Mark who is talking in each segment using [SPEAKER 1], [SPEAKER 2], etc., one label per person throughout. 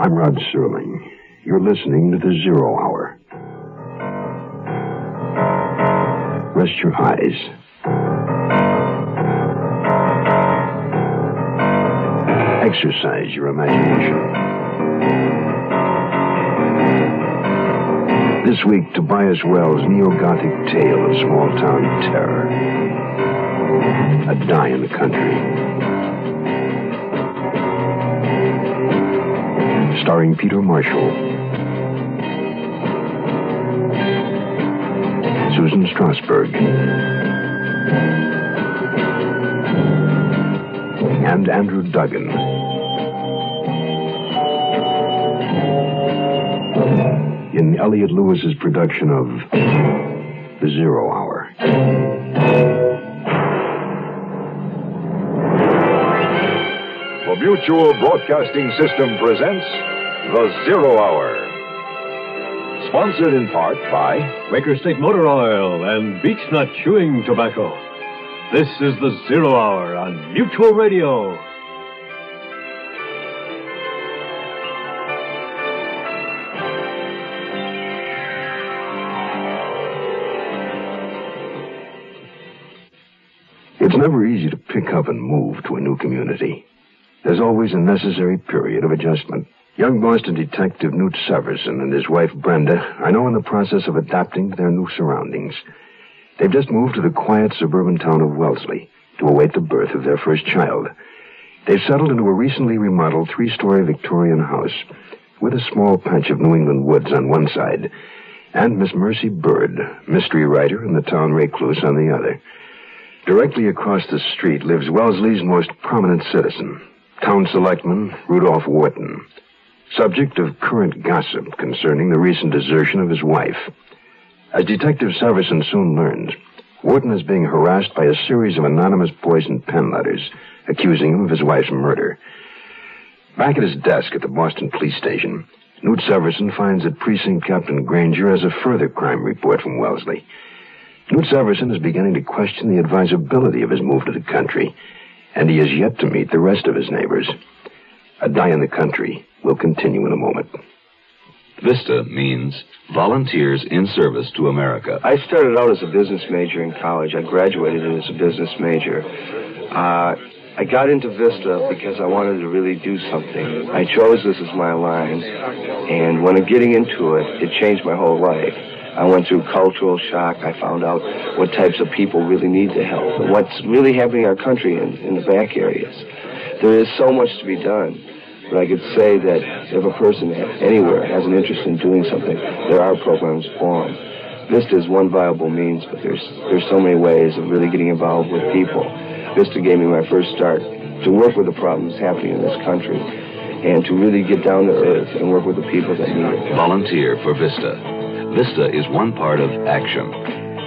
[SPEAKER 1] I'm Rod Serling. You're listening to the Zero Hour. Rest your eyes. Exercise your imagination. This week, Tobias Wells' neo-Gothic tale of small-town terror. A Die in the Country. Starring Peter Marshall, Susan Strasberg, and Andrew Duggan. In Elliot Lewis's production of The Zero Hour.
[SPEAKER 2] The Mutual Broadcasting System presents The Zero Hour. Sponsored in part by
[SPEAKER 3] Quaker State Motor Oil and Beech Nut Chewing Tobacco. This is The Zero Hour on Mutual Radio.
[SPEAKER 1] It's never easy to pick up and move to a new community. There's always a necessary period of adjustment. Young Boston detective Newt Severson and his wife Brenda are now in the process of adapting to their new surroundings. They've just moved to the quiet suburban town of Wellesley to await the birth of their first child. They've settled into a recently remodeled 3-story Victorian house with a small patch of New England woods on one side and Miss Mercy Bird, mystery writer and the town recluse, on the other. Directly across the street lives Wellesley's most prominent citizen, Town Selectman Rudolph Wharton, subject of current gossip concerning the recent desertion of his wife. As Detective Severson soon learns, Wharton is being harassed by a series of anonymous poisoned pen letters accusing him of his wife's murder. Back at his desk at the Boston police station, Newt Severson finds that Precinct Captain Granger has a further crime report from Wellesley. Newt Severson is beginning to question the advisability of his move to the country, and he is yet to meet the rest of his neighbors. A Die in the Country will continue in a moment.
[SPEAKER 4] VISTA means Volunteers in Service to America.
[SPEAKER 5] I started out as a business major in college. I graduated as a business major. I got into VISTA because I wanted to really do something. I chose this as my line, and when getting into it, it changed my whole life. I went through cultural shock. I found out what types of people really need the help and what's really happening in our country in the back areas. There is so much to be done, but I could say that if a person anywhere has an interest in doing something, there are programs for them. VISTA is one viable means, but there's so many ways of really getting involved with people. VISTA gave me my first start to work with the problems happening in this country and to really get down to earth and work with the people that need it.
[SPEAKER 4] Volunteer for VISTA. VISTA is one part of action.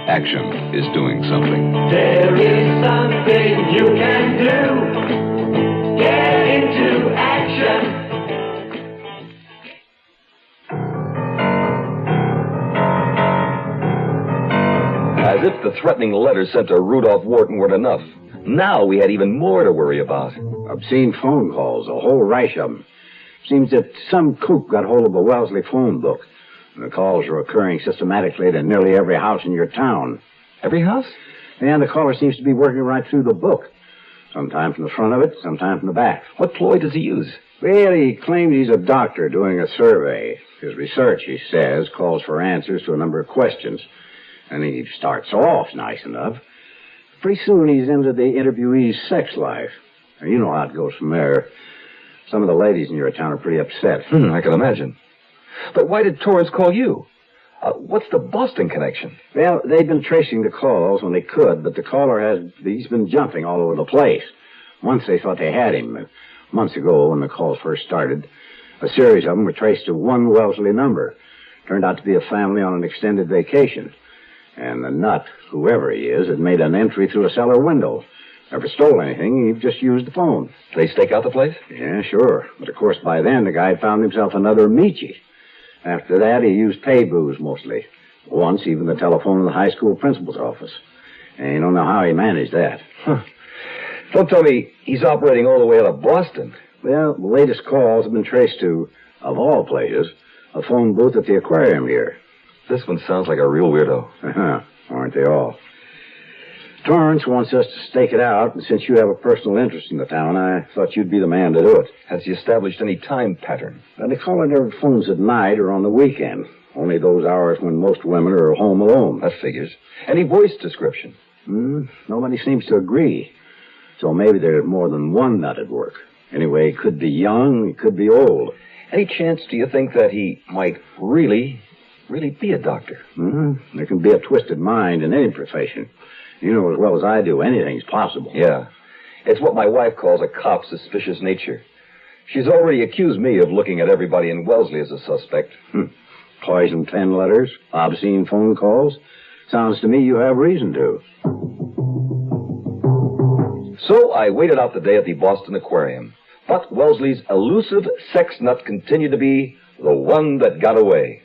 [SPEAKER 4] Action is doing something.
[SPEAKER 6] There is something you can do. Get into action.
[SPEAKER 2] As if the threatening letters sent to Rudolph Wharton weren't enough. Now we had even more to worry about.
[SPEAKER 7] Obscene phone calls, a whole rash of them. Seems that some kook got hold of a Wellesley phone book. The calls are occurring systematically to nearly every house in your town.
[SPEAKER 2] Every house?
[SPEAKER 7] And the caller seems to be working right through the book. Sometimes from the front of it, sometimes from the back.
[SPEAKER 2] What ploy does he use?
[SPEAKER 7] Well, he claims he's a doctor doing a survey. His research, he says, calls for answers to a number of questions. And he starts off nice enough. Pretty soon he's into the interviewee's sex life. Now, you know how it goes from there. Some of the ladies in your town are pretty upset.
[SPEAKER 2] I can imagine. But why did Torrance call you? What's the Boston connection?
[SPEAKER 7] Well, they've been tracing the calls when they could, but the caller he's been jumping all over the place. Once they thought they had him. Months ago, when the calls first started, a series of them were traced to one Wellesley number. Turned out to be a family on an extended vacation. And the nut, whoever he is, had made an entry through a cellar window. Never stole anything, he just used the phone.
[SPEAKER 2] They stake out the place?
[SPEAKER 7] Yeah, sure. But of course, by then, the guy had found himself another Michi. After that, he used pay booze mostly. Once, even the telephone in the high school principal's office. And you don't know how he managed that.
[SPEAKER 2] Don't tell me he's operating all the way out of Boston.
[SPEAKER 7] Well, the latest calls have been traced to of all places, a phone booth at the aquarium here.
[SPEAKER 2] This one sounds like a real weirdo.
[SPEAKER 7] Aren't they all? Torrance wants us to stake it out, and since you have a personal interest in the town, I thought you'd be the man to do it.
[SPEAKER 2] Has he established any time pattern?
[SPEAKER 7] Now, they call it their phones at night or on the weekend. Only those hours when most women are home alone.
[SPEAKER 2] That figures. Any voice description?
[SPEAKER 7] Nobody seems to agree. So maybe there's more than one nut at work. Anyway, he could be young, he could be old.
[SPEAKER 2] Any chance, do you think, that he might really be a doctor?
[SPEAKER 7] There can be a twisted mind in any profession. You know as well as I do, anything's possible.
[SPEAKER 2] Yeah. It's what my wife calls a cop's suspicious nature. She's already accused me of looking at everybody in Wellesley as a suspect.
[SPEAKER 7] Poison pen letters, obscene phone calls. Sounds to me you have reason to.
[SPEAKER 2] So I waited out the day at the Boston Aquarium. But Wellesley's elusive sex nut continued to be the one that got away.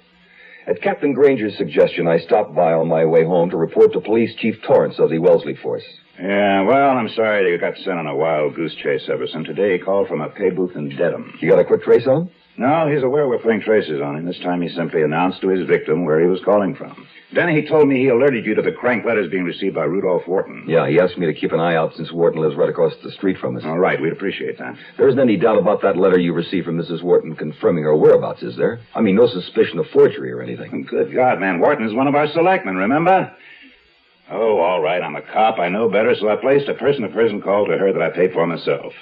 [SPEAKER 2] At Captain Granger's suggestion, I stopped by on my way home to report to Police Chief Torrance of the Wellesley force.
[SPEAKER 8] Yeah, well, I'm sorry that you got sent on a wild goose chase, Everson. Today he called from a pay booth in Dedham.
[SPEAKER 2] You got a quick trace on him?
[SPEAKER 8] No, he's aware we're putting traces on him. This time he simply announced to his victim where he was calling from. Then he told me he alerted you to the crank letters being received by Rudolph Wharton.
[SPEAKER 2] Yeah, he asked me to keep an eye out since Wharton lives right across the street from us.
[SPEAKER 8] All right, we'd appreciate that.
[SPEAKER 2] There isn't any doubt about that letter you received from Mrs. Wharton confirming her whereabouts, is there? I mean, no suspicion of forgery or anything.
[SPEAKER 8] Good God, man. Wharton is one of our selectmen, remember? Oh, all right, I'm a cop. I know better, so I placed a person-to-person call to her that I paid for myself.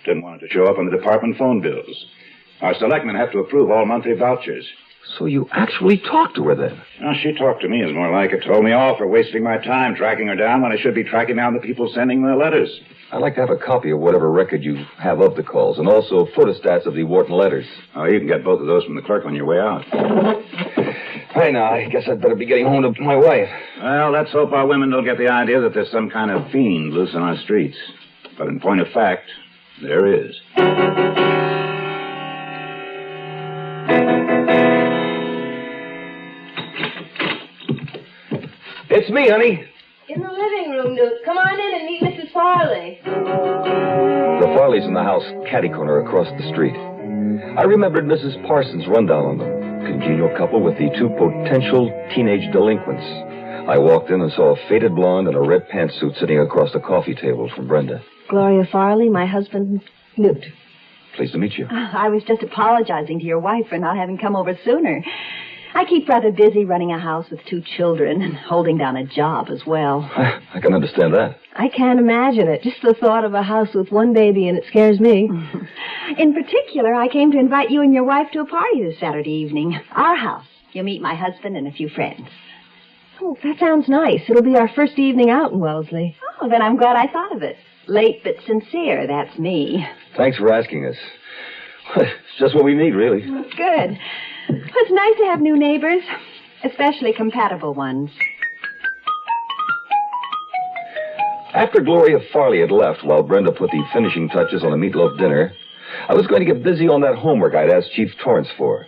[SPEAKER 8] Didn't want it to show up on the department phone bills. Our selectmen have to approve all monthly vouchers.
[SPEAKER 2] So you actually talked to her then?
[SPEAKER 8] Now, she talked to me is more like it. Told me off for wasting my time tracking her down when I should be tracking down the people sending the letters.
[SPEAKER 2] I'd like to have a copy of whatever record you have of the calls, and also photostats of the Wharton letters.
[SPEAKER 8] Oh, you can get both of those from the clerk on your way out.
[SPEAKER 2] Hey, now, I guess I'd better be getting home to my wife.
[SPEAKER 8] Well, let's hope our women don't get the idea that there's some kind of fiend loose on our streets. But in point of fact, there is.
[SPEAKER 2] It's me, honey.
[SPEAKER 9] In the living room, Newt. Come on in and meet Mrs. Farley.
[SPEAKER 2] The Farleys in the house catty-corner across the street. I remembered Mrs. Parsons' rundown on them. Congenial couple with the two potential teenage delinquents. I walked in and saw a faded blonde in a red pantsuit sitting across the coffee table from Brenda.
[SPEAKER 10] Gloria Farley, my husband, Newt.
[SPEAKER 2] Pleased to meet you.
[SPEAKER 10] I was just apologizing to your wife for not having come over sooner. I keep rather busy running a house with 2 children and holding down a job as well.
[SPEAKER 2] I can understand that.
[SPEAKER 9] I can't imagine it. Just the thought of a house with 1 baby and it scares me.
[SPEAKER 10] In particular, I came to invite you and your wife to a party this Saturday evening. Our house. You'll meet my husband and a few friends.
[SPEAKER 9] Oh, that sounds nice. It'll be our first evening out in Wellesley.
[SPEAKER 10] Oh, then I'm glad I thought of it. Late but sincere, that's me.
[SPEAKER 2] Thanks for asking us. It's just what we need, really.
[SPEAKER 10] Good. It's nice to have new neighbors, especially compatible ones.
[SPEAKER 2] After Gloria Farley had left while Brenda put the finishing touches on a meatloaf dinner, I was going to get busy on that homework I'd asked Chief Torrance for.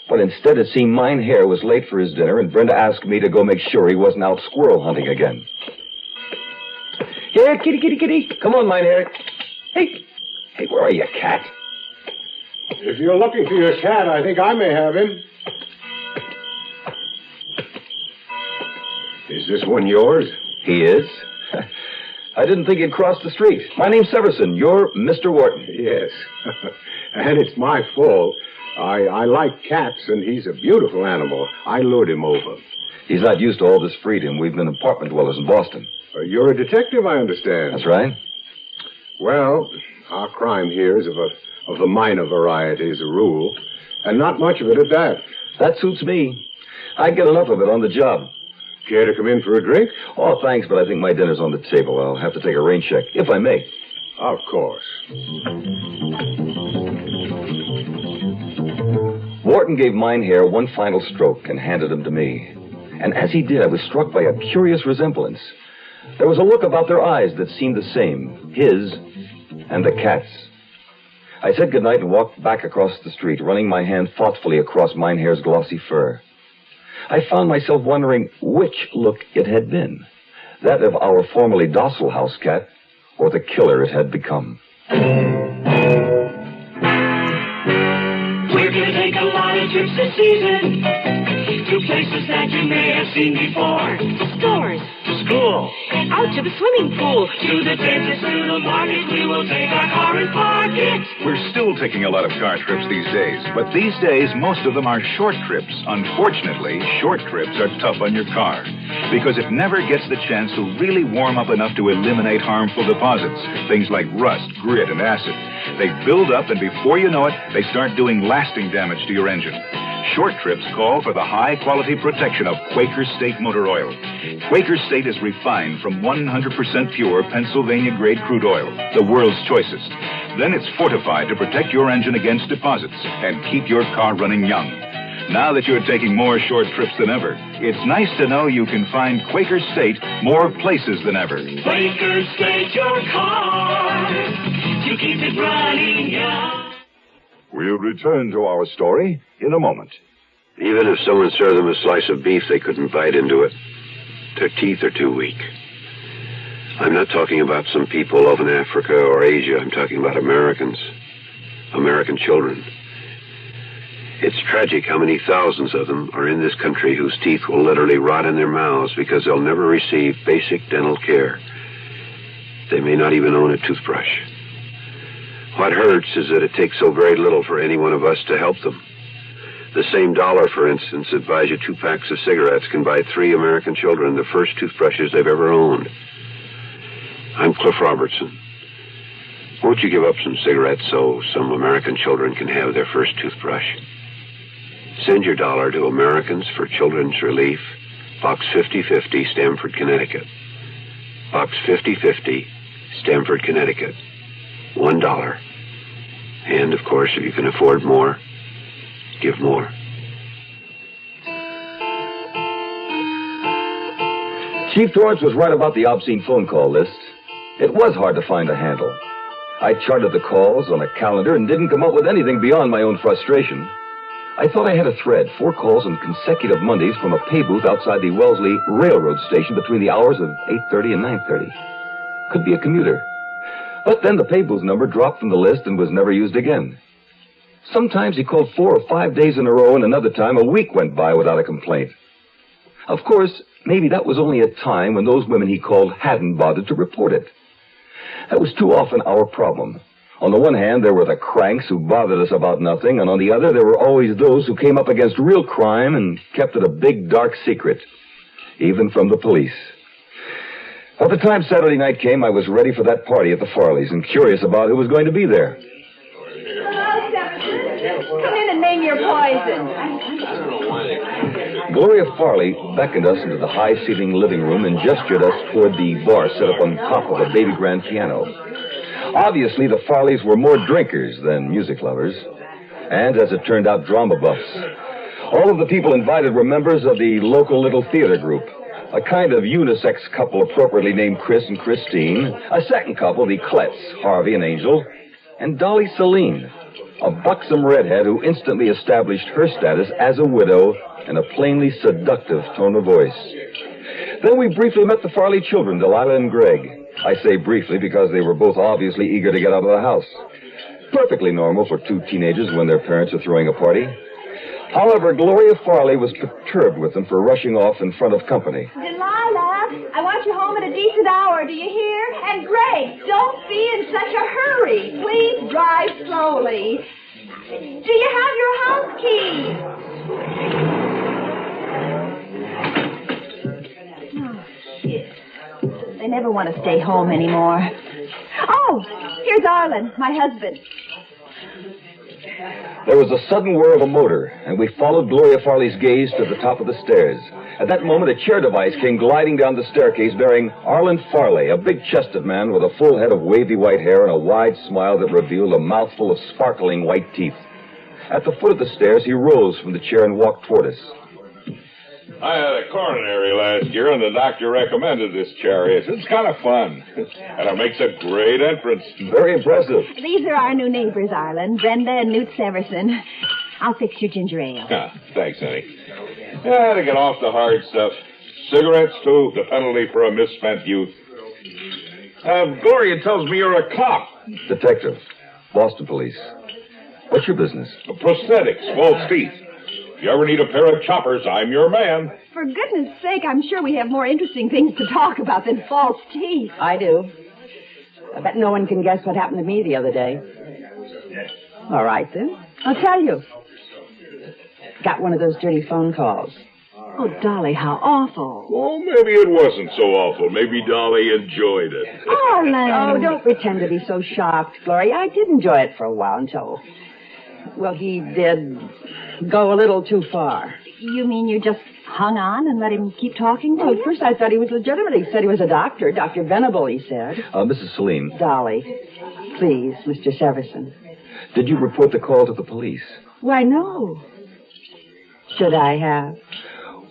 [SPEAKER 2] But instead it seemed Mine Hair was late for his dinner, and Brenda asked me to go make sure he wasn't out squirrel hunting again. Here, kitty, kitty, kitty. Come on, Mine Hair. Hey, where are you, cat?
[SPEAKER 11] If you're looking for your cat, I think I may have him. Is this one yours?
[SPEAKER 2] He is. I didn't think he'd cross the street. My name's Severson. You're Mr. Wharton.
[SPEAKER 11] Yes. And it's my fault. I like cats, and he's a beautiful animal. I lured him over.
[SPEAKER 2] He's not used to all this freedom. We've been apartment dwellers in Boston.
[SPEAKER 11] You're a detective, I understand.
[SPEAKER 2] That's right.
[SPEAKER 11] Well, our crime here is of the minor variety as a rule, and not much of it at that.
[SPEAKER 2] That suits me. I get enough of it on the job.
[SPEAKER 11] Care to come in for a drink?
[SPEAKER 2] Oh, thanks, but I think my dinner's on the table. I'll have to take a rain check, if I may.
[SPEAKER 11] Of course.
[SPEAKER 2] Wharton gave Mine Hair one final stroke and handed him to me. And as he did, I was struck by a curious resemblance. There was a look about their eyes that seemed the same, his and the cat's. I said goodnight and walked back across the street, running my hand thoughtfully across Mine Hair's glossy fur. I found myself wondering which look it had been, that of our formerly docile house cat or the killer it had become.
[SPEAKER 6] We're take a lot of trips this season to places that you may have seen before.
[SPEAKER 12] To stores.
[SPEAKER 6] To school.
[SPEAKER 12] Out to the swimming pool.
[SPEAKER 6] To the dentist, to the market, we will take our car and park it.
[SPEAKER 8] We're still taking a lot of car trips these days, but these days, most of them are short trips. Unfortunately, short trips are tough on your car because it never gets the chance to really warm up enough to eliminate harmful deposits, things like rust, grit, and acid. They build up, and before you know it, they start doing lasting damage to your engine. Short trips call for the high-quality protection of Quaker State Motor Oil. Quaker State is refined from 100% pure Pennsylvania-grade crude oil, the world's choicest. Then it's fortified to protect your engine against deposits and keep your car running young. Now that you're taking more short trips than ever, it's nice to know you can find Quaker State more places than ever.
[SPEAKER 6] Quaker State, your car, to keep it running young.
[SPEAKER 1] We'll return to our story in a moment.
[SPEAKER 13] Even if someone served them a slice of beef, they couldn't bite into it. Their teeth are too weak. I'm not talking about some people over in Africa or Asia. I'm talking about Americans. American children. It's tragic how many thousands of them are in this country whose teeth will literally rot in their mouths because they'll never receive basic dental care. They may not even own a toothbrush. What hurts is that it takes so very little for any one of us to help them. The same dollar, for instance, that buys you 2 packs of cigarettes can buy 3 American children the first toothbrushes they've ever owned. I'm Cliff Robertson. Won't you give up some cigarettes so some American children can have their first toothbrush? Send your dollar to Americans for Children's Relief, Box 5050, Stamford, Connecticut. Box 5050, Stamford, Connecticut. $1. And, of course, if you can afford more, give more.
[SPEAKER 2] Chief Torrance was right about the obscene phone call list. It was hard to find a handle. I charted the calls on a calendar and didn't come up with anything beyond my own frustration. I thought I had a thread, 4 calls on consecutive Mondays from a pay booth outside the Wellesley Railroad Station between the hours of 8:30 and 9:30. Could be a commuter. But then the pay booth number dropped from the list and was never used again. Sometimes he called 4 or 5 days in a row, and another time a week went by without a complaint. Of course, maybe that was only a time when those women he called hadn't bothered to report it. That was too often our problem. On the one hand, there were the cranks who bothered us about nothing, and on the other, there were always those who came up against real crime and kept it a big, dark secret, even from the police. By the time Saturday night came, I was ready for that party at the Farleys and curious about who was going to be there.
[SPEAKER 9] Hello, Jefferson. Come in and name your poison.
[SPEAKER 2] Gloria Farley beckoned us into the high-ceiling living room and gestured us toward the bar set up on top of a baby grand piano. Obviously, the Farleys were more drinkers than music lovers, and, as it turned out, drama buffs. All of the people invited were members of the local little theater group, a kind of unisex couple appropriately named Chris and Christine, a second couple, the Kletz, Harvey and Angel, and Dolly Celine, a buxom redhead who instantly established her status as a widow in a plainly seductive tone of voice. Then we briefly met the Farley children, Delilah and Greg. I say briefly because they were both obviously eager to get out of the house. Perfectly normal for 2 teenagers when their parents are throwing a party. However, Gloria Farley was perturbed with them for rushing off in front of company.
[SPEAKER 9] Delilah, I want you home at a decent hour, do you hear? And Greg, don't be in such a hurry. Please drive slowly. Do you have your house key?
[SPEAKER 10] Oh, shit. They never want to stay home anymore. Oh, here's Arlen, my husband.
[SPEAKER 2] There was a sudden whir of a motor, and we followed Gloria Farley's gaze to the top of the stairs. At that moment, a chair device came gliding down the staircase bearing Arlen Farley, a big-chested man with a full head of wavy white hair and a wide smile that revealed a mouthful of sparkling white teeth. At the foot of the stairs, he rose from the chair and walked toward us.
[SPEAKER 14] I had a coronary last year, and the doctor recommended this chariot. It's kind of fun, and it makes a great entrance.
[SPEAKER 2] Very impressive.
[SPEAKER 10] These are our new neighbors, Arlen, Brenda and Newt Severson. I'll fix your ginger ale.
[SPEAKER 14] Thanks, honey. Yeah, I had to get off the hard stuff. Cigarettes, too, the penalty for a misspent youth. Gloria tells me you're a cop.
[SPEAKER 2] Detective. Boston Police. What's your business?
[SPEAKER 14] Prosthetics, false teeth. If you ever need a pair of choppers, I'm your man.
[SPEAKER 9] For goodness sake, I'm sure we have more interesting things to talk about than false teeth.
[SPEAKER 15] I do. I bet no one can guess what happened to me the other day. All right, then. I'll tell you. Got one of those dirty phone calls.
[SPEAKER 10] Oh, Dolly, how awful.
[SPEAKER 14] Oh, maybe it wasn't so awful. Maybe Dolly enjoyed it.
[SPEAKER 15] Oh, don't pretend to be so shocked, Gloria. I did enjoy it for a while until, well, he did go a little too far.
[SPEAKER 10] You mean you just hung on and let him keep talking to
[SPEAKER 15] Well,
[SPEAKER 10] you?
[SPEAKER 15] at first I thought he was legitimate. He said he was a doctor. Dr. Venable, he said.
[SPEAKER 2] Mrs. Celine,
[SPEAKER 15] Dolly, please, Mr. Severson.
[SPEAKER 2] did you report the call to the police?
[SPEAKER 15] Why, no. Should I have?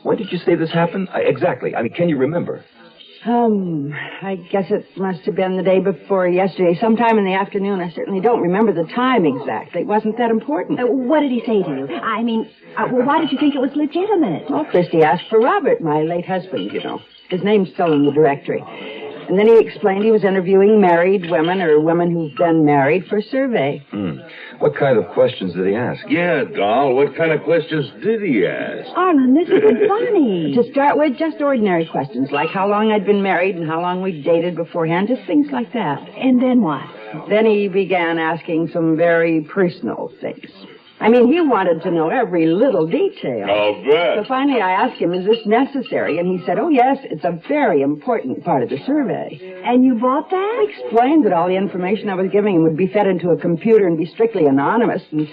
[SPEAKER 2] When did you say this happened? Exactly. I mean, can you remember?
[SPEAKER 15] I guess it must have been the day before yesterday, sometime in the afternoon. I certainly don't remember the time exactly. It wasn't that important.
[SPEAKER 10] What did he say to you? I mean, why did you think it was legitimate?
[SPEAKER 15] Well, first he asked for Robert, my late husband, you know. His name's still in the directory. And then he explained he was interviewing married women or women who've been married for a survey.
[SPEAKER 2] What kind of questions did he ask?
[SPEAKER 14] Yeah, Doll, what kind of questions did he ask?
[SPEAKER 10] Arlen, this isn't funny.
[SPEAKER 15] To start with, just ordinary questions, like how long I'd been married and how long we'd dated beforehand, just things like that.
[SPEAKER 10] And then what?
[SPEAKER 15] Then he began asking some very personal things. I mean, he wanted to know every little detail.
[SPEAKER 14] I'll bet.
[SPEAKER 15] So finally I asked him, is this necessary? And he said, oh, yes, it's a very important part of the survey.
[SPEAKER 10] And you bought that?
[SPEAKER 15] I explained that all the information I was giving him would be fed into a computer and be strictly anonymous. And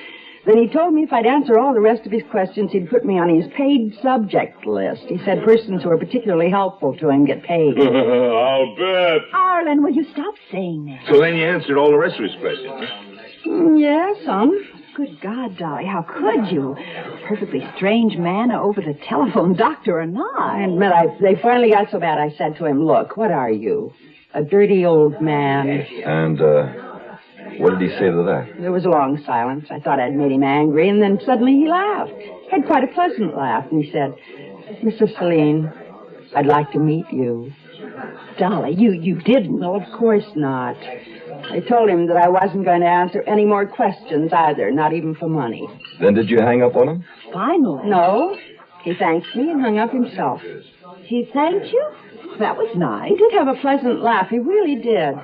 [SPEAKER 15] then he told me if I'd answer all the rest of his questions, he'd put me on his paid subject list. He said persons who are particularly helpful to him get paid.
[SPEAKER 14] I'll bet.
[SPEAKER 10] Arlen, will you stop saying that?
[SPEAKER 14] So then you answered all the rest of his questions,
[SPEAKER 15] Yeah, some.
[SPEAKER 10] Good God, Dolly, how could you? Perfectly strange man over the telephone, doctor or not.
[SPEAKER 15] I admit, they finally got so bad I said to him, look, what are you? A dirty old man.
[SPEAKER 2] And, what did he say to that?
[SPEAKER 15] There was a long silence. I thought I'd made him angry, and then suddenly he laughed. He had quite a pleasant laugh, and he said, Mrs. Celine, I'd like to meet you.
[SPEAKER 10] Dolly, you didn't.
[SPEAKER 15] Well, of course not. I told him that I wasn't going to answer any more questions either, not even for money.
[SPEAKER 2] Then did you hang up on him?
[SPEAKER 10] Finally.
[SPEAKER 15] No. He thanked me and hung up himself.
[SPEAKER 10] He thanked you? That was nice.
[SPEAKER 15] He did have a pleasant laugh. He really did.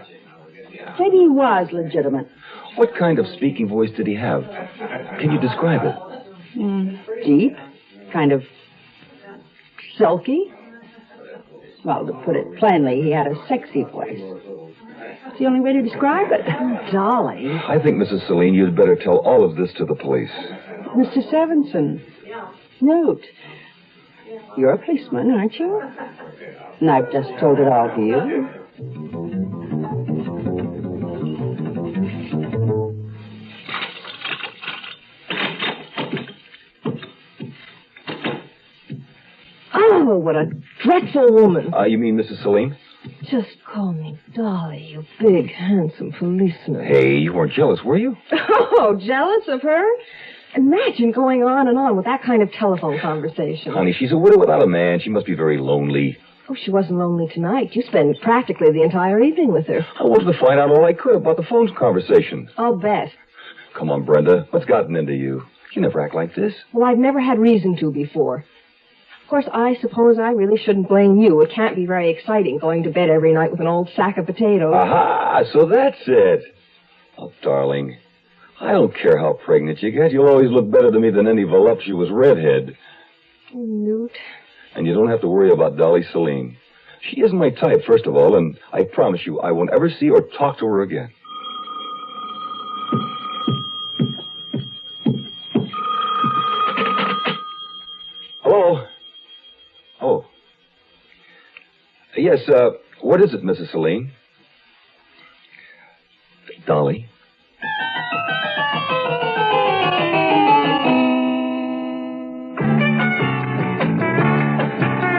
[SPEAKER 15] Maybe he was legitimate.
[SPEAKER 2] What kind of speaking voice did he have? Can you describe it?
[SPEAKER 15] Deep. Kind of silky. Well, to put it plainly, he had a sexy voice. It's the only way to describe it.
[SPEAKER 10] Dolly.
[SPEAKER 2] I think, Mrs. Celine, you'd better tell all of this to the police.
[SPEAKER 15] Mr. Severson, Newt, you're a policeman, aren't you? And I've just told it all to you.
[SPEAKER 16] Oh, what a dreadful woman.
[SPEAKER 2] You mean Mrs. Celine?
[SPEAKER 16] Just call me Dolly, you big, handsome policeman.
[SPEAKER 2] Hey, you weren't jealous, were you?
[SPEAKER 16] Oh, jealous of her? Imagine going on and on with that kind of telephone conversation.
[SPEAKER 2] Honey, she's a widow without a man. She must be very lonely.
[SPEAKER 16] Oh, she wasn't lonely tonight. You spent practically the entire evening with her.
[SPEAKER 2] I wanted to find out all I could about the phone conversation.
[SPEAKER 16] I'll bet.
[SPEAKER 2] Come on, Brenda. What's gotten into you? You never act like this.
[SPEAKER 16] Well, I've never had reason to before. Of course, I suppose I really shouldn't blame you. It can't be very exciting going to bed every night with an old sack of potatoes.
[SPEAKER 2] Aha, so that's it. Oh, darling, I don't care how pregnant you get. You'll always look better to me than any voluptuous redhead.
[SPEAKER 16] Newt.
[SPEAKER 2] And you don't have to worry about Dolly Celine. She isn't my type, first of all, and I promise you I won't ever see or talk to her again. Hello? Oh. Yes, what is it, Mrs. Celine? Dolly?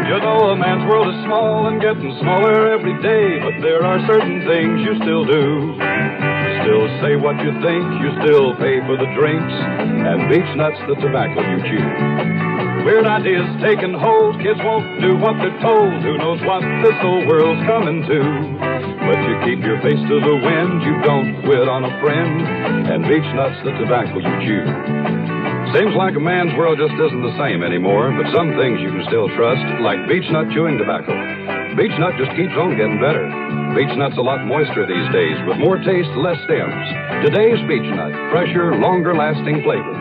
[SPEAKER 17] You know a man's world is small and getting smaller every day, but there are certain things you still do. Still say what you think, you still pay for the drinks, and beach nuts the tobacco you chew. Weird ideas taking hold, kids won't do what they're told. Who knows what this whole world's coming to? but you keep your face to the wind. You don't quit on a friend, and beechnut's the tobacco you chew. Seems like a man's world just isn't the same anymore, but some things you can still trust, like beechnut chewing tobacco. Beechnut just keeps on getting better. Beechnut's a lot moister these days, with more taste, less stems. Today's beechnut, fresher, longer-lasting flavor.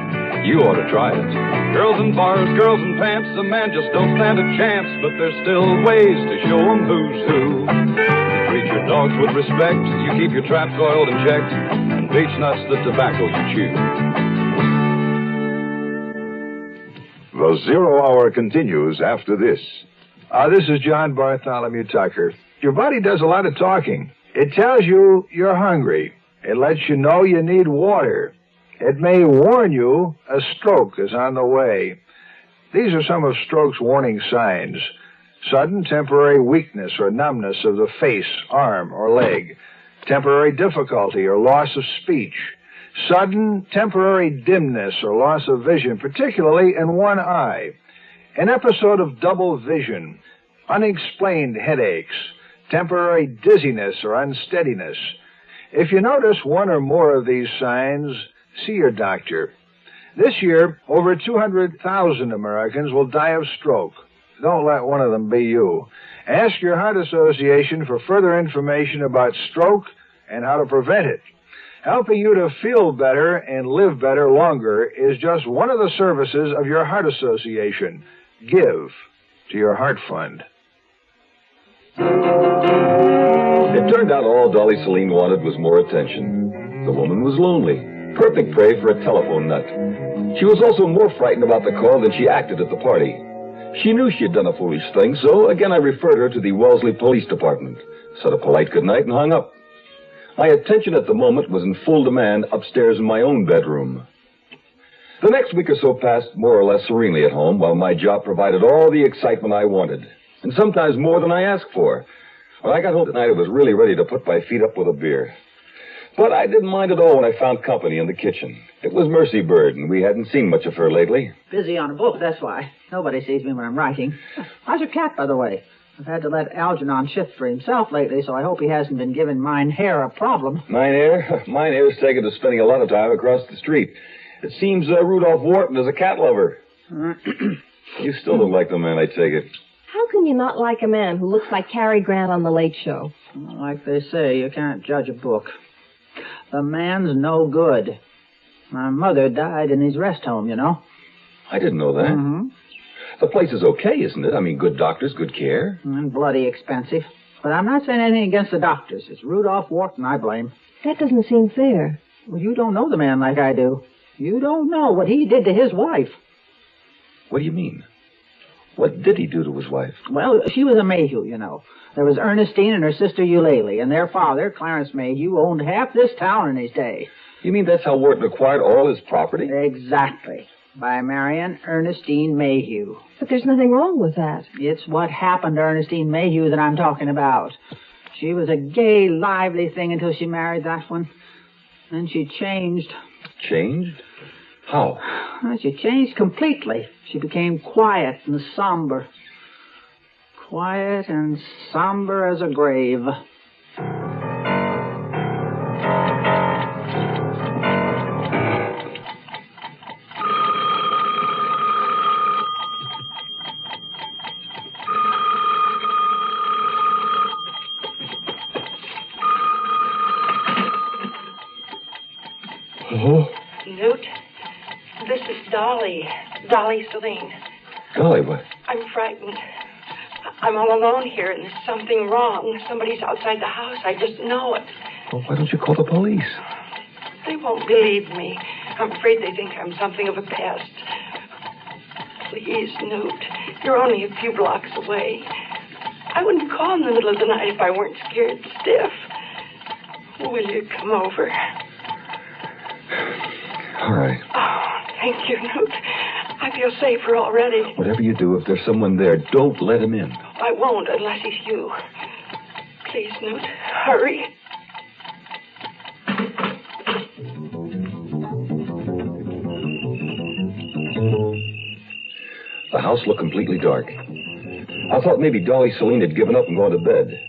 [SPEAKER 17] You ought to try it. Girls in bars, girls in pants, a man just don't stand a chance, but there's still ways to show 'em who's who. You treat your dogs with respect, you keep your traps oiled and checked, and beechnut's the tobacco you chew.
[SPEAKER 18] The Zero Hour continues after this.
[SPEAKER 19] This is John Bartholomew Tucker. Your body does a lot of talking. It tells you you're hungry. It lets you know you need water. It may warn you a stroke is on the way. These are some of stroke's warning signs. Sudden temporary weakness or numbness of the face, arm, or leg. Temporary difficulty or loss of speech. Sudden temporary dimness or loss of vision, particularly in one eye. An episode of double vision. Unexplained headaches. Temporary dizziness or unsteadiness. If you notice one or more of these signs, see your doctor. This year, over 200,000 Americans will die of stroke. Don't let one of them be you. Ask your Heart Association for further information about stroke and how to prevent it. Helping you to feel better and live better longer is just one of the services of your Heart Association. Give to your Heart Fund.
[SPEAKER 2] It turned out all Dolly Celine wanted was more attention. The woman was lonely. Perfect prey for a telephone nut. She was also more frightened about the call than she acted at the party. She knew she had done a foolish thing, so again I referred her to the Wellesley Police Department, said a polite goodnight, and hung up. My attention at the moment was in full demand upstairs in my own bedroom. The next week or so passed more or less serenely at home, while my job provided all the excitement I wanted, and sometimes more than I asked for. When I got home tonight, I was really ready to put my feet up with a beer. But I didn't mind at all when I found company in the kitchen. It was Mercy Bird, and we hadn't seen much of her lately.
[SPEAKER 20] Busy on a book, that's why. Nobody sees me when I'm writing. How's your cat, by the way? I've had to let Algernon shift for himself lately, so I hope he hasn't been giving Mine Hair a problem.
[SPEAKER 2] Mine Hair's taken to spending a lot of time across the street. It seems Rudolph Wharton is a cat lover. You still don't like the man, I take it.
[SPEAKER 16] How can you not like a man who looks like Cary Grant on The Late Show?
[SPEAKER 20] Well, like they say, you can't judge a book. The man's no good. My mother died in his rest home, you know.
[SPEAKER 2] I didn't know that.
[SPEAKER 20] Mm-hmm.
[SPEAKER 2] The place is okay, isn't it? I mean, good doctors, good care.
[SPEAKER 20] And bloody expensive. But I'm not saying anything against the doctors. It's Rudolph Wharton I blame.
[SPEAKER 16] That doesn't seem fair.
[SPEAKER 20] Well, you don't know the man like I do. You don't know what he did to his wife.
[SPEAKER 2] What do you mean? What did he do to his wife?
[SPEAKER 20] Well, she was a Mayhew, you know. There was Ernestine and her sister Eulalie, and their father, Clarence Mayhew, owned half this town in his day.
[SPEAKER 2] You mean that's how Wharton acquired all his property?
[SPEAKER 20] Exactly. By marrying Ernestine Mayhew.
[SPEAKER 16] But there's nothing wrong with that.
[SPEAKER 20] It's what happened to Ernestine Mayhew that I'm talking about. She was a gay, lively thing until she married that one. Then she changed.
[SPEAKER 2] Changed? How?
[SPEAKER 20] Well, she changed completely. She became quiet and somber. Quiet and somber as a grave.
[SPEAKER 2] Oh?
[SPEAKER 12] Newt, this is Dolly Celine.
[SPEAKER 2] Dolly, what?
[SPEAKER 12] I'm frightened. I'm all alone here, and there's something wrong. Somebody's outside the house. I just know it.
[SPEAKER 2] Well, why don't you call the police?
[SPEAKER 12] They won't believe me. I'm afraid they think I'm something of a pest. Please, Newt, you're only a few blocks away. I wouldn't call in the middle of the night if I weren't scared stiff. Will you come over?
[SPEAKER 2] All right.
[SPEAKER 12] Oh, thank you, Newt. I feel safer already.
[SPEAKER 2] Whatever you do, if there's someone there, don't let him in.
[SPEAKER 12] I won't unless he's you. Please, Newt, hurry.
[SPEAKER 2] The house looked completely dark. I thought maybe Dolly Celine had given up and gone to bed.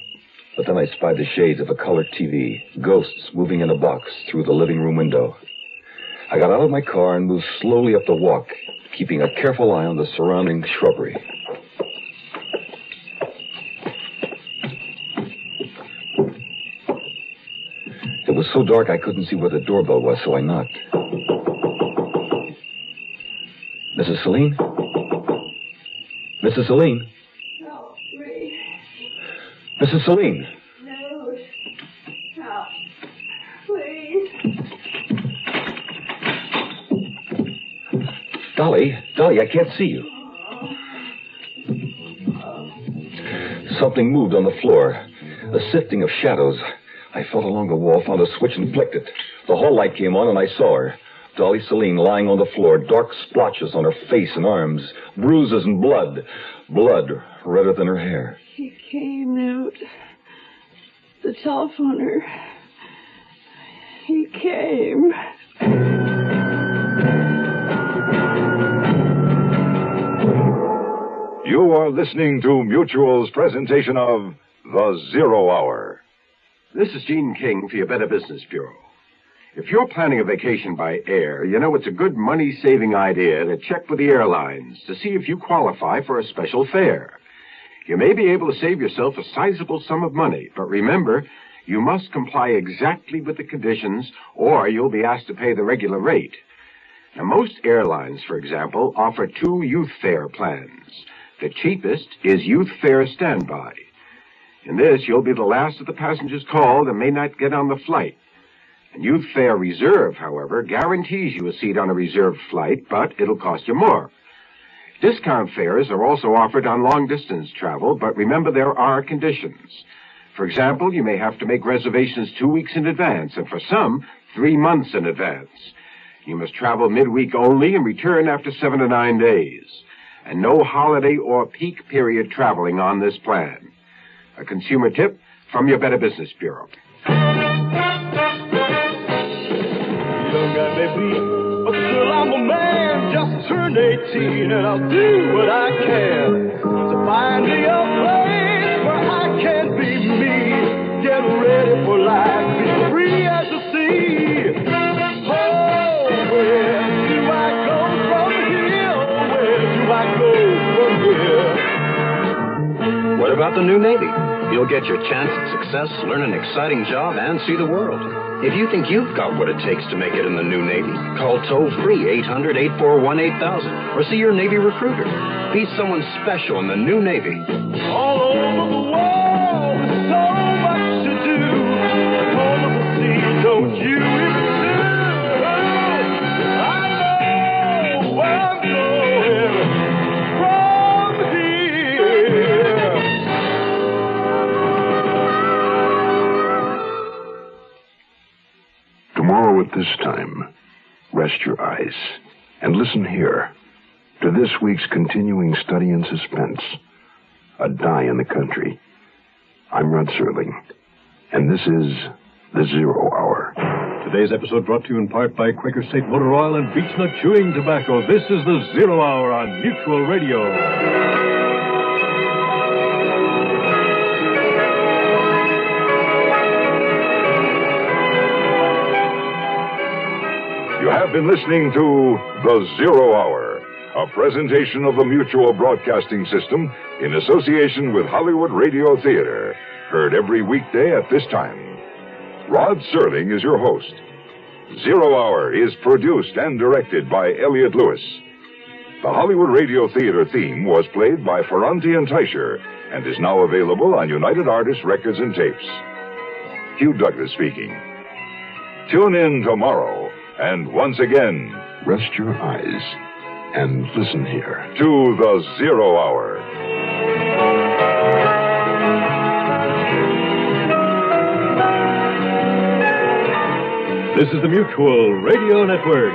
[SPEAKER 2] But then I spied the shades of a colored TV, ghosts moving in a box through the living room window. I got out of my car and moved slowly up the walk, keeping a careful eye on the surrounding shrubbery. It was so dark I couldn't see where the doorbell was, so I knocked. Mrs. Celine? Mrs. Celine?
[SPEAKER 12] No, Ray.
[SPEAKER 2] Mrs. Celine?
[SPEAKER 12] No. No. Please.
[SPEAKER 2] Dolly, I can't see you. Something moved on the floor. A sifting of shadows. I felt along the wall, found a switch and flicked it. The hall light came on and I saw her. Dolly Celine lying on the floor, dark splotches on her face and arms, bruises and blood. Blood redder than her hair.
[SPEAKER 12] He came, Newt. The telephoner. He came.
[SPEAKER 18] You are listening to Mutual's presentation of The Zero Hour.
[SPEAKER 11] This is Gene King for your Better Business Bureau. If you're planning a vacation by air, you know it's a good money-saving idea to check with the airlines to see if you qualify for a special fare. You may be able to save yourself a sizable sum of money, but remember, you must comply exactly with the conditions or you'll be asked to pay the regular rate. Now, most airlines, for example, offer 2 youth fare plans. The cheapest is Youth Fare Standby. In this, you'll be the last of the passengers called and may not get on the flight. And Youth Fare Reserve, however, guarantees you a seat on a reserved flight, but it'll cost you more. Discount fares are also offered on long-distance travel, but remember there are conditions. For example, you may have to make reservations 2 weeks in advance, and for some, 3 months in advance. You must travel midweek only and return after 7 to 9 days. And no holiday or peak period traveling on this plan. A consumer tip from your Better Business Bureau.
[SPEAKER 6] Young guy may be, but still I'm a man. Just turned 18 and I'll do what I can to find me a place where I can be me. Get ready for life, be free as the sea. Oh, where do I go from here? Where do I go from here?
[SPEAKER 21] What about the new Navy? You'll get your chance at success, learn an exciting job, and see the world. If you think you've got what it takes to make it in the new Navy, call toll-free 800-841-8000 or see your Navy recruiter. Be someone special in the new Navy.
[SPEAKER 6] All over the world, there's so much to do. All of the sea, don't you even do? I know where I'm going from here.
[SPEAKER 1] Tomorrow at this time, rest your eyes and listen here to this week's continuing study in suspense, A Die in the Country. I'm Rod Serling, and this is The Zero Hour.
[SPEAKER 3] Today's episode brought to you in part by Quaker State Motor Oil and Beechnut Chewing Tobacco. This is The Zero Hour on Mutual Radio.
[SPEAKER 18] You have been listening to The Zero Hour, a presentation of the Mutual Broadcasting System in association with Hollywood Radio Theater, heard every weekday at this time. Rod Serling is your host. Zero Hour is produced and directed by Elliott Lewis. The Hollywood Radio Theater theme was played by Ferranti and Teicher and is now available on United Artists Records and Tapes. Hugh Douglas speaking. Tune in tomorrow. And once again,
[SPEAKER 1] rest your eyes and listen here
[SPEAKER 18] to The Zero Hour.
[SPEAKER 3] This is the Mutual Radio Network.